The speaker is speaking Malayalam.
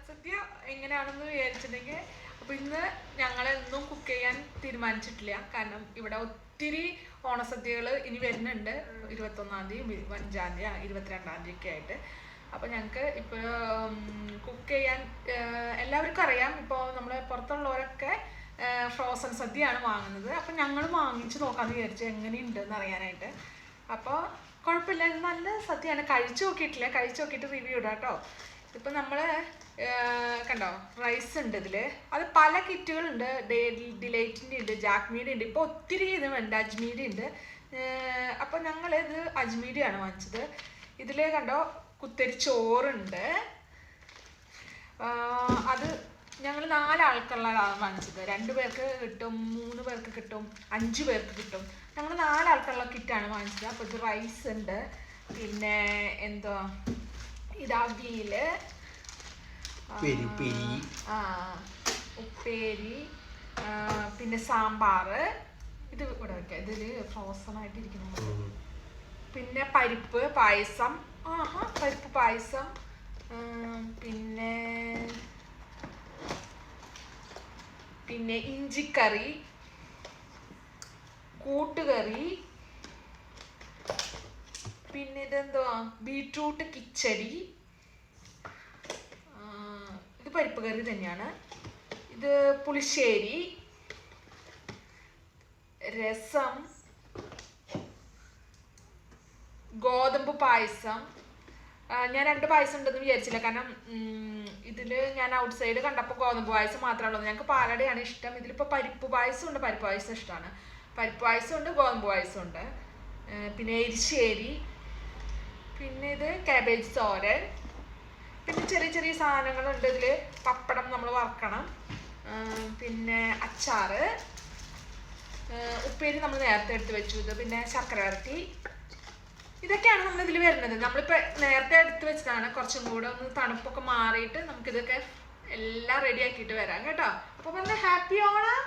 ഓണസദ്യ എങ്ങനെയാണെന്ന് വിചാരിച്ചിട്ടുണ്ടെങ്കിൽ അപ്പോൾ ഇന്ന് ഞങ്ങളെന്നും കുക്ക് ചെയ്യാൻ തീരുമാനിച്ചിട്ടില്ല. കാരണം ഇവിടെ ഒത്തിരി ഓണസദ്യകൾ ഇനി വരുന്നുണ്ട്. 21-ാം തീയതി, 5-ാം തീയതി, 22-ാം തീയതി ഒക്കെ ആയിട്ട്. അപ്പോൾ ഞങ്ങൾക്ക് ഇപ്പോൾ കുക്ക് ചെയ്യാൻ എല്ലാവർക്കും അറിയാം. ഇപ്പോൾ നമ്മൾ പുറത്തുള്ളവരൊക്കെ ഫ്രോസൺ സദ്യയാണ് വാങ്ങുന്നത്. അപ്പം ഞങ്ങൾ വാങ്ങിച്ച് നോക്കാമെന്ന് വിചാരിച്ചു എങ്ങനെയുണ്ടെന്ന് അറിയാനായിട്ട്. അപ്പോൾ കുഴപ്പമില്ല, നല്ല സദ്യയാണ്. കഴിച്ചു നോക്കിയിട്ടില്ല, കഴിച്ചു നോക്കിയിട്ട് റിവ്യൂ ഇടാം കേട്ടോ. ഇപ്പം നമ്മൾ കണ്ടോ റൈസ് ഉണ്ട് ഇതിൽ. അത് പല കിറ്റുകളുണ്ട്. ഡിലൈറ്റിൻ്റെ ഉണ്ട്, ജാക്മീൻ്റെ ഉണ്ട്, ഇപ്പോൾ ഒത്തിരി ഇത് ഉണ്ട്, അജ്മീരി ഉണ്ട്. അപ്പോൾ ഞങ്ങളിത് അജ്മീരിയാണ് വാങ്ങിച്ചത്. ഇതിൽ കണ്ടോ കുത്തരി ചോറുണ്ട്. അത് ഞങ്ങൾ 4 ആൾക്കുള്ളതാണ് വാങ്ങിച്ചത്. 2 പേർക്ക് കിട്ടും, 3 പേർക്ക് കിട്ടും, 5 പേർക്ക് കിട്ടും. ഞങ്ങൾ 4 ആൾക്കുള്ള കിറ്റാണ് വാങ്ങിച്ചത്. അപ്പോൾ ഇത് റൈസ് ഉണ്ട്, പിന്നെ എന്തോ ഇതാവിയിൽ ഉപ്പേരി, പിന്നെ സാമ്പാർ. ഇത് ഇവിടെ വയ്ക്കാം, ഇതിൽ ഫ്രോസൺ ആയിട്ടിരിക്കുന്നത്. പിന്നെ പരിപ്പ് പായസം, പരിപ്പ് പായസം, പിന്നെ ഇഞ്ചിക്കറി, കൂട്ടുകറി, പിന്നെ ഇതെന്തുവാ ബീട്രൂട്ട് കിച്ചടി. ഇത് പരിപ്പ് കറി തന്നെയാണ്. ഇത് പുളിശ്ശേരി, രസം, ഗോതമ്പ് പായസം. ഞാൻ 2 പായസം ഉണ്ടെന്ന് വിചാരിച്ചില്ല, കാരണം ഇതിൽ ഞാൻ ഔട്ട് സൈഡ് കണ്ടപ്പോൾ ഗോതമ്പ് പായസം മാത്രമേ ഉള്ളൂ. ഞങ്ങൾക്ക് പാലടയാണ് ഇഷ്ടം. ഇതിലിപ്പോൾ പരിപ്പ് പായസം ഉണ്ട്, പരിപ്പ് പായസം ഇഷ്ടമാണ്. പരിപ്പ് പായസം ഉണ്ട്, ഗോതമ്പ് പായസം ഉണ്ട്. പിന്നെ എരിശ്ശേരി, പിന്നെ ഇത് കാബേജ് തോരൻ, പിന്നെ ചെറിയ ചെറിയ സാധനങ്ങളുണ്ട് ഇതിൽ. പപ്പടം നമ്മൾ വറക്കണം, പിന്നെ അച്ചാറ്, ഉപ്പേരി നമ്മൾ നേരത്തെ എടുത്ത് വെച്ചു. ഇത് പിന്നെ ശർക്കര വരട്ടി. ഇതൊക്കെയാണ് നമ്മളിതിൽ വരുന്നത്. നമ്മളിപ്പോൾ നേരത്തെ എടുത്ത് വെച്ചതാണ്. കുറച്ചും കൂടെ ഒന്ന് തണുപ്പൊക്കെ മാറിയിട്ട് നമുക്കിതൊക്കെ എല്ലാം റെഡി ആക്കിയിട്ട് വരാം കേട്ടോ. അപ്പോൾ പറഞ്ഞ ഹാപ്പി ഓണം.